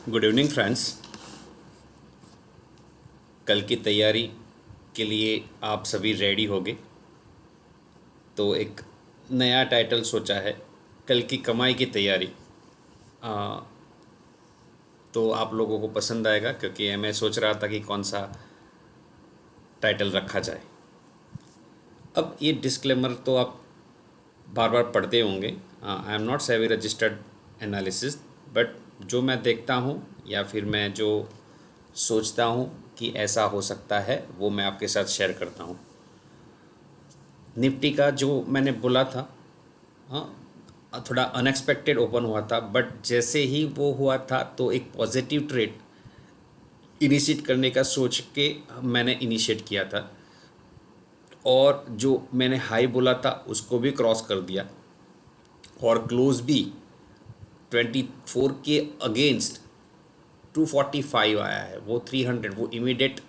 Good evening friends. कल की तैयारी के लिए आप सभी रेडी होंगे। तो एक नया टाइटल सोचा है, कल की कमाई की तैयारी। आ, तो आप लोगों को पसंद आएगा, क्योंकि मैं सोच रहा था कि कौन सा टाइटल रखा जाए। अब ये डिस्क्लेमर तो आप बार बार पढ़ते होंगे। आई एम नॉट सेवी रजिस्टर्ड एनालिसिस, बट जो मैं देखता हूँ या फिर मैं जो सोचता हूँ कि ऐसा हो सकता है, वो मैं आपके साथ शेयर करता हूँ। निफ्टी का जो मैंने बोला था, हाँ, थोड़ा अनएक्सपेक्टेड ओपन हुआ था, बट जैसे ही वो हुआ था तो एक पॉजिटिव ट्रेड इनिशिएट करने का सोच के मैंने इनिशिएट किया था, और जो मैंने हाई बोला था उसको भी क्रॉस कर दिया, और क्लोज भी 24 के अगेंस्ट 245 आया है। वो 300, वो इमीडिएट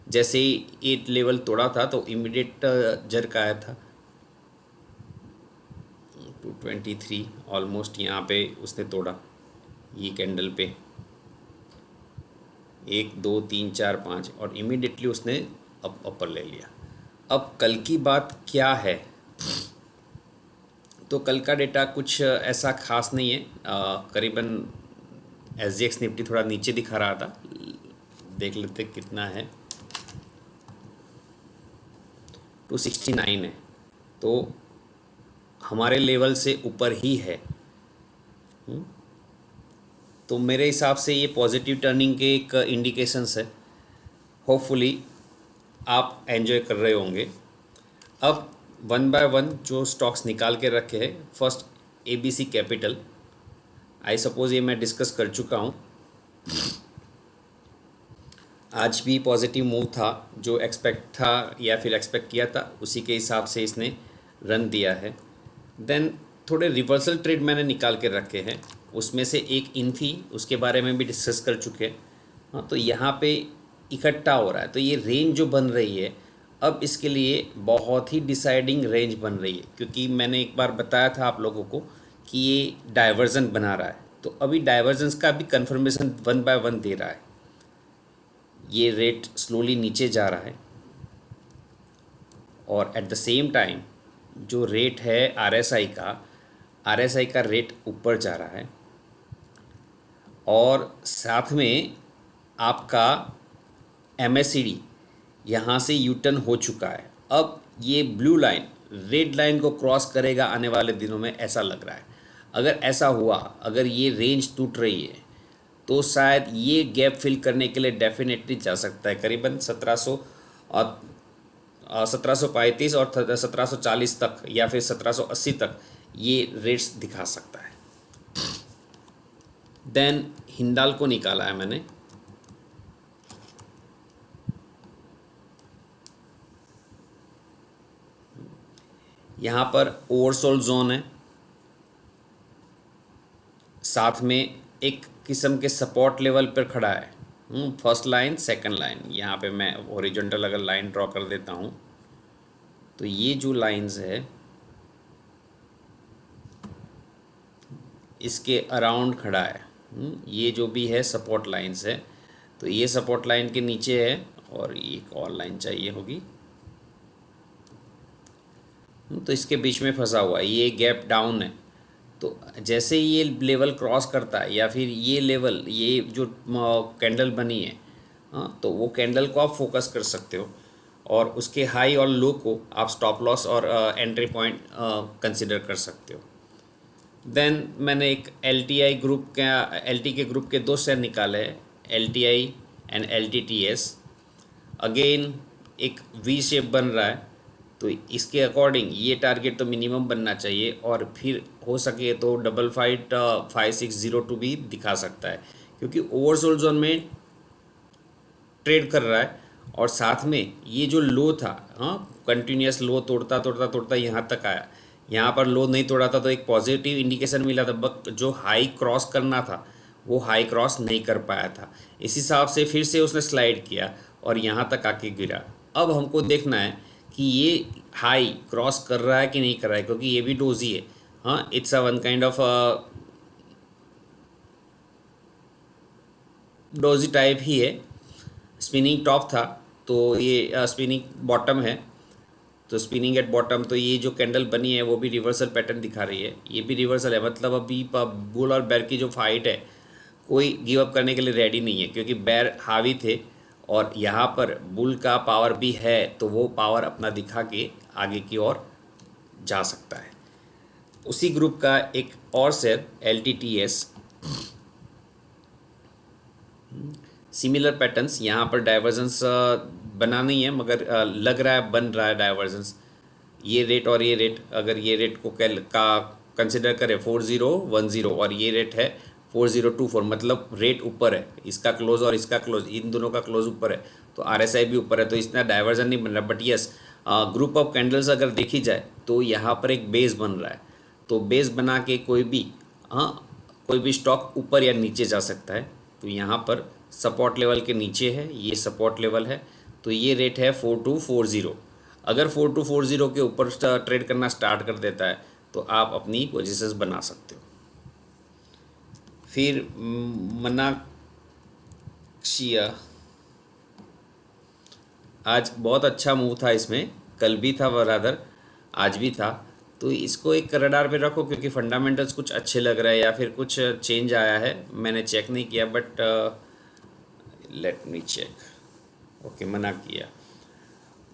जैसे ही 8 लेवल तोड़ा था तो इमीडिएट जर्क आया था 223 ऑलमोस्ट। यहाँ पे उसने तोड़ा, ये कैंडल पे 1 2 3 4 5, और इमीडिएटली उसने अपर ले लिया। अब कल की बात क्या है, तो कल का डेटा कुछ ऐसा खास नहीं है। करीबन SGX निफ्टी थोड़ा नीचे दिखा रहा था, देख लेते कितना है। 269 है, तो हमारे लेवल से ऊपर ही है। तो मेरे हिसाब से ये पॉजिटिव टर्निंग के एक इंडिकेशंस है। होपफुली आप एंजॉय कर रहे होंगे। अब वन बाय वन जो स्टॉक्स निकाल के रखे हैं, first ABC capital. I suppose ये मैं डिस्कस कर चुका हूँ। आज भी पॉजिटिव मूव था, जो एक्सपेक्ट था या फिर एक्सपेक्ट किया था उसी के हिसाब से इसने रन दिया है। देन थोड़े रिवर्सल ट्रेड मैंने निकाल के रखे हैं, उसमें से एक इन्फी, उसके बारे में भी डिस्कस कर चुके हैं। हाँ, तो यहाँ पे इकट्ठा हो रहा है, तो ये रेंज जो बन रही है अब इसके लिए बहुत ही डिसाइडिंग रेंज बन रही है, क्योंकि मैंने एक बार बताया था आप लोगों को कि ये डाइवर्जन बना रहा है। तो अभी डाइवर्जेंस का भी कंफर्मेशन वन बाय वन दे रहा है। ये रेट स्लोली नीचे जा रहा है, और एट द सेम टाइम जो रेट है RSI का रेट ऊपर जा रहा है, और साथ में आपका MACD यहाँ से यूटर्न हो चुका है। अब ये ब्लू लाइन रेड लाइन को क्रॉस करेगा आने वाले दिनों में, ऐसा लग रहा है। अगर ऐसा हुआ, अगर ये रेंज टूट रही है, तो शायद ये गैप फिल करने के लिए डेफिनेटली जा सकता है करीबन 1735 और 1740 तक, या फिर 1780 तक ये रेट्स दिखा सकता है। देन हिंडाल को निकाला है मैंने। यहाँ पर ओवरसोल्ड जोन है, साथ में एक किस्म के सपोर्ट लेवल पर खड़ा है। फर्स्ट लाइन, सेकंड लाइन, यहाँ पे मैं हॉरिजॉन्टल अगर लाइन ड्रॉ कर देता हूँ, तो ये जो लाइंस है इसके अराउंड खड़ा है। ये जो भी है सपोर्ट लाइंस है, तो ये सपोर्ट लाइन के नीचे है, और एक और लाइन चाहिए होगी। तो इसके बीच में फंसा हुआ है, ये गैप डाउन है। तो जैसे ही ये लेवल क्रॉस करता है, या फिर ये लेवल, ये जो कैंडल बनी है, हाँ, तो वो कैंडल को आप फोकस कर सकते हो, और उसके हाई और लो को आप स्टॉप लॉस और एंट्री पॉइंट कंसिडर कर सकते हो। देन मैंने एक LT के ग्रुप के 2 शेयर निकाले हैं, LTI एंड LTTS। अगेन एक V शेप बन रहा है, तो इसके अकॉर्डिंग ये टारगेट तो मिनिमम बनना चाहिए, और फिर हो सके तो 5560 भी दिखा सकता है, क्योंकि ओवरसोल्ड जोन में ट्रेड कर रहा है। और साथ में ये जो लो था, हाँ, कंटिन्यूस लो तोड़ता तोड़ता तोड़ता यहाँ तक आया। यहाँ पर लो नहीं तोड़ा था तो एक पॉजिटिव इंडिकेशन मिला था, बट जो हाई क्रॉस करना था वो हाई क्रॉस नहीं कर पाया था। इस हिसाब से फिर से उसने स्लाइड किया और यहाँ तक आके गिरा। अब हमको देखना है कि ये हाई क्रॉस कर रहा है कि नहीं कर रहा है, क्योंकि ये भी डोजी है। हाँ, it's a one kind of doji type ही है, स्पिनिंग टॉप था तो ये स्पिनिंग बॉटम है, तो स्पिनिंग एट बॉटम। तो ये जो कैंडल बनी है वो भी रिवर्सल पैटर्न दिखा रही है, ये भी रिवर्सल है। मतलब अभी बुल और बैर की जो फाइट है, कोई गिव अप करने के लिए रेडी नहीं है, क्योंकि बैर हावी थे और यहाँ पर बुल का पावर भी है, तो वो पावर अपना दिखा के आगे की ओर जा सकता है। उसी ग्रुप का एक और शेयर LTTS, सिमिलर पैटर्न्स, यहाँ पर डाइवर्जेंस बना नहीं है मगर लग रहा है बन रहा है डाइवर्जेंस। ये रेट और ये रेट, अगर ये रेट को कंसिडर करें 4010 और ये रेट है 4024, मतलब रेट ऊपर है, इसका क्लोज और इसका क्लोज, इन दोनों का क्लोज ऊपर है, तो RSI भी ऊपर है, तो इतना डाइवर्जन नहीं बन रहा। But yes, group of candles अगर देखी जाए तो यहाँ पर एक बेस बन रहा है, तो बेस बना के कोई भी स्टॉक ऊपर या नीचे जा सकता है। तो यहाँ पर सपोर्ट लेवल के नीचे है, ये सपोर्ट लेवल है, तो ये रेट है 4240। अगर 4240 के ऊपर ट्रेड करना स्टार्ट कर देता है तो आप अपनी पोजीशंस बना सकते हो। फिर मनाक्शिया, आज बहुत अच्छा मूव था इसमें, कल भी था बराबर, आज भी था। तो इसको एक रडार पे रखो, क्योंकि फंडामेंटल्स कुछ अच्छे लग रहे हैं या फिर कुछ चेंज आया है, मैंने चेक नहीं किया, but let me check. Okay, मना किया।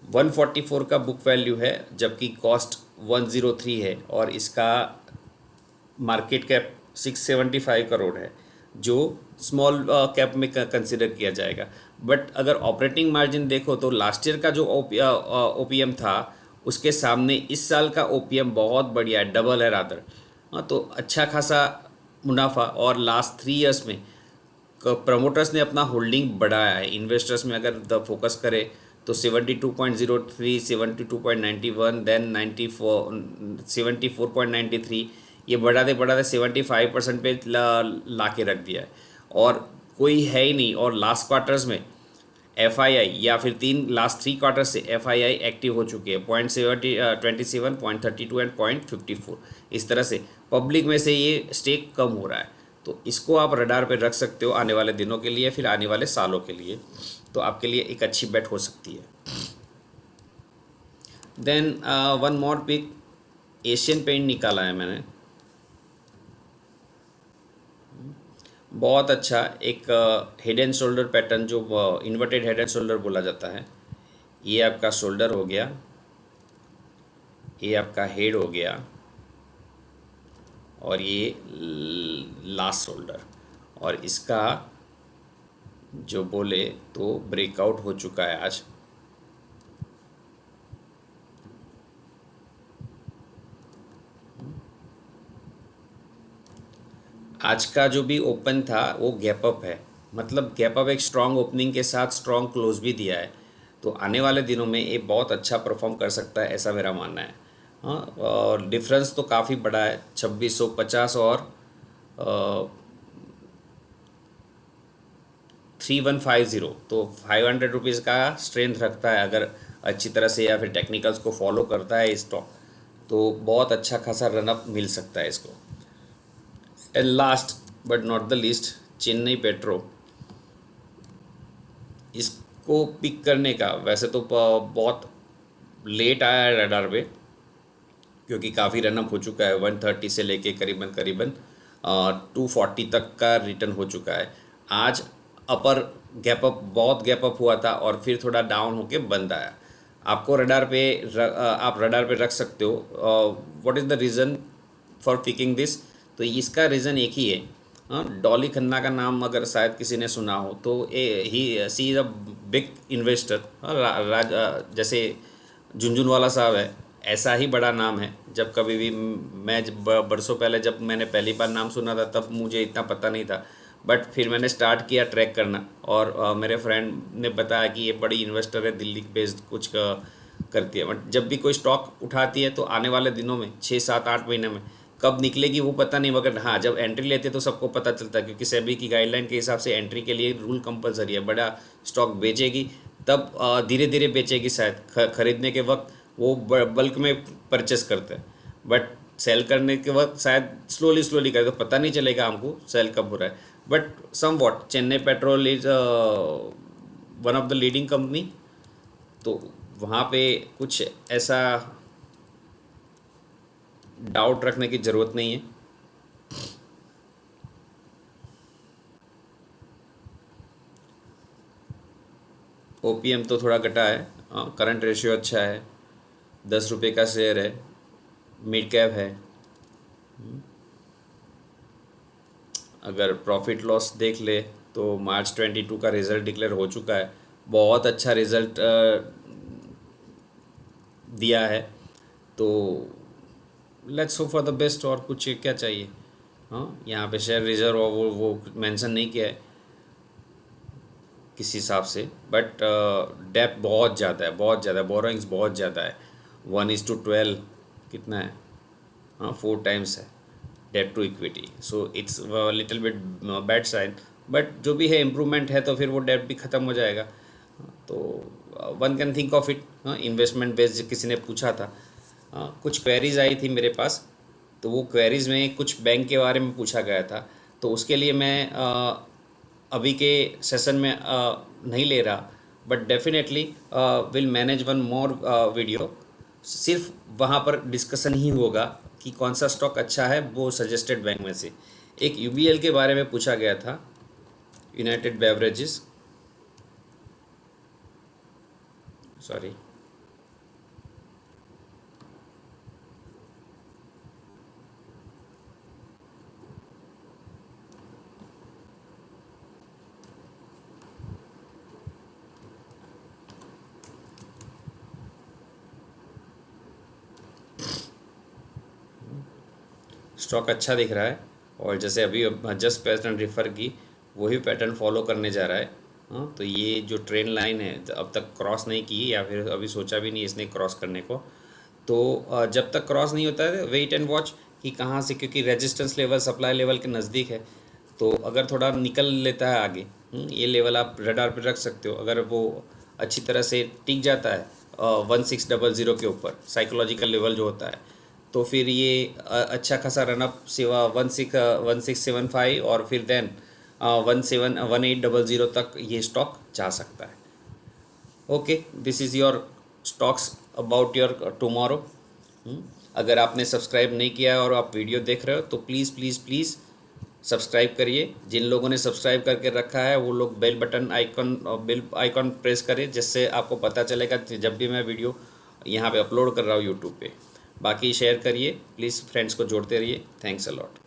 144 का बुक वैल्यू है, जबकि कॉस्ट 103 है, और इसका मार्केट कैप 675 करोड़ है, जो स्मॉल कैप में कंसिडर किया जाएगा। बट अगर ऑपरेटिंग मार्जिन देखो तो लास्ट ईयर का जो OPM था उसके सामने इस साल का OPM बहुत बढ़िया है, डबल है रादर। हाँ, तो अच्छा खासा मुनाफा, और लास्ट 3 इयर्स में प्रमोटर्स ने अपना होल्डिंग बढ़ाया है। इन्वेस्टर्स में अगर फोकस करें तो 72.03, 72.91, देन 74.93, ये बढ़ाते 75% पे ला के रख दिया है, और कोई है ही नहीं। और लास्ट क्वार्टर्स में FII या फिर लास्ट 3 क्वार्टर से FII एक्टिव हो चुके हैं, 0.27, 0.32 एंड 0.54। इस तरह से पब्लिक में से ये स्टेक कम हो रहा है, तो इसको आप रडार पे रख सकते हो आने वाले दिनों के लिए, फिर आने वाले सालों के लिए, तो आपके लिए एक अच्छी बेट हो सकती है। Then one more pick, Asian paint निकाला है मैंने, बहुत अच्छा एक हेड एंड शोल्डर पैटर्न, जो इन्वर्टेड हेड एंड शोल्डर बोला जाता है। ये आपका शोल्डर हो गया, ये आपका हेड हो गया, और ये लास्ट शोल्डर, और इसका जो बोले तो ब्रेकआउट हो चुका है आज। आज का जो भी ओपन था वो गैप अप है, मतलब गैप अप एक स्ट्रॉन्ग ओपनिंग के साथ स्ट्रॉन्ग क्लोज भी दिया है, तो आने वाले दिनों में ये बहुत अच्छा परफॉर्म कर सकता है, ऐसा मेरा मानना है। हाँ, और डिफरेंस तो काफ़ी बड़ा है, 2650 और 3150, तो 500 रुपीज़ का स्ट्रेंथ रखता है अगर अच्छी तरह से या फिर टेक्निकल्स को फॉलो करता है स्टॉक, तो बहुत अच्छा खासा रनअप मिल सकता है इसको। And last but not the least, Chennai petro, इसको पिक करने का वैसे तो बहुत लेट आया है रडार पे, क्योंकि काफ़ी रनअप हो चुका है, 130 से लेके करीबन 240 तक का रिटर्न हो चुका है। आज अपर गैप अप, बहुत गैप अप हुआ था और फिर थोड़ा डाउन होके बंद आया। आपको आप रडार पे रख सकते हो। What is the reason for picking this, तो इसका रीज़न एक ही है। डॉली खन्ना का नाम अगर शायद किसी ने सुना हो तो सी इज़ अ बिग इन्वेस्टर। जैसे झुनझुनवाला साहब है, ऐसा ही बड़ा नाम है। जब कभी भी मैं बरसों पहले जब मैंने पहली बार नाम सुना था तब मुझे इतना पता नहीं था, बट फिर मैंने स्टार्ट किया ट्रैक करना, और मेरे फ्रेंड ने बताया कि ये बड़ी इन्वेस्टर है, दिल्ली बेस्ड कुछ करती है। बट जब भी कोई स्टॉक उठाती है तो आने वाले दिनों में 6-7-8 महीने में कब निकलेगी वो पता नहीं, मगर हाँ जब एंट्री लेते हैं तो सबको पता चलता है, क्योंकि सेबी की गाइडलाइन के हिसाब से एंट्री के लिए रूल कंपलसरी है। बड़ा स्टॉक बेचेगी तब धीरे धीरे बेचेगी, शायद खरीदने के वक्त वो बल्क में परचेस करते हैं, बट सेल करने के वक्त शायद स्लोली करते, तो पता नहीं चलेगा हमको सेल कब हो रहा है। But somewhat Chennai petrol is one of the leading company, तो वहाँ पे कुछ ऐसा डाउट रखने की ज़रूरत नहीं है। ओपीएम तो थोड़ा घटा है, करंट रेशियो अच्छा है, 10 रुपये का शेयर है, मिड कैप है। अगर प्रॉफिट लॉस देख ले तो मार्च 22 का रिज़ल्ट डिक्लेयर हो चुका है, बहुत अच्छा रिज़ल्ट दिया है, तो let's hope for the best. और कुछ क्या चाहिए? हाँ, यहाँ पे शेयर रिजर्व वो मेंशन नहीं किया है किसी हिसाब से, बट डेप्थ बहुत ज़्यादा है, बहुत ज़्यादा, बोरोइंग्स बहुत ज़्यादा है, 1:12 कितना है, हाँ 4 टाइम्स है debt to equity. So it's little bit bad sign, but जो भी है इम्प्रूवमेंट है, तो फिर वो डेट भी ख़त्म हो जाएगा। तो one can think of it investment based. किसी ने पूछा था, कुछ क्वेरीज आई थी मेरे पास, तो वो क्वेरीज में कुछ बैंक के बारे में पूछा गया था, तो उसके लिए मैं अभी के सेशन में नहीं ले रहा, but definitely will manage one more video. सिर्फ वहाँ पर डिस्कशन ही होगा कि कौन सा स्टॉक अच्छा है वो सजेस्टेड बैंक में से। एक यूबीएल के बारे में पूछा गया था, यूनाइटेड बेवरेजेस, सॉरी, स्टॉक अच्छा दिख रहा है, और जैसे अभी जस्ट पैटर्न रेफर की, वही पैटर्न फॉलो करने जा रहा है। हाँ, तो ये जो ट्रेन लाइन है अब तक क्रॉस नहीं की, या फिर अभी सोचा भी नहीं इसने क्रॉस करने को, तो जब तक क्रॉस नहीं होता है वेट एंड वॉच कि कहाँ से, क्योंकि रेजिस्टेंस लेवल सप्लाई लेवल के नज़दीक है, तो अगर थोड़ा निकल लेता है आगे, ये लेवल आप रडार पर रख सकते हो। अगर वो अच्छी तरह से टिक जाता है 1600 के ऊपर, साइकोलॉजिकल लेवल जो होता है, तो फिर ये अच्छा खासा रनअप सेवा 1675 और फिर देन 1800 तक ये स्टॉक जा सकता है। Okay, this is your stocks about your tomorrow. अगर आपने सब्सक्राइब नहीं किया है और आप वीडियो देख रहे हो, तो प्लीज़ प्लीज़ प्लीज़ सब्सक्राइब करिए। जिन लोगों ने सब्सक्राइब करके रखा है वो लोग बेल आइकॉन प्रेस करें, जिससे आपको पता चलेगा जब भी मैं वीडियो यहाँ पे अपलोड कर रहा हूँ यूट्यूब पे। बाकी शेयर करिए प्लीज़, फ्रेंड्स को जोड़ते रहिए। Thanks a lot.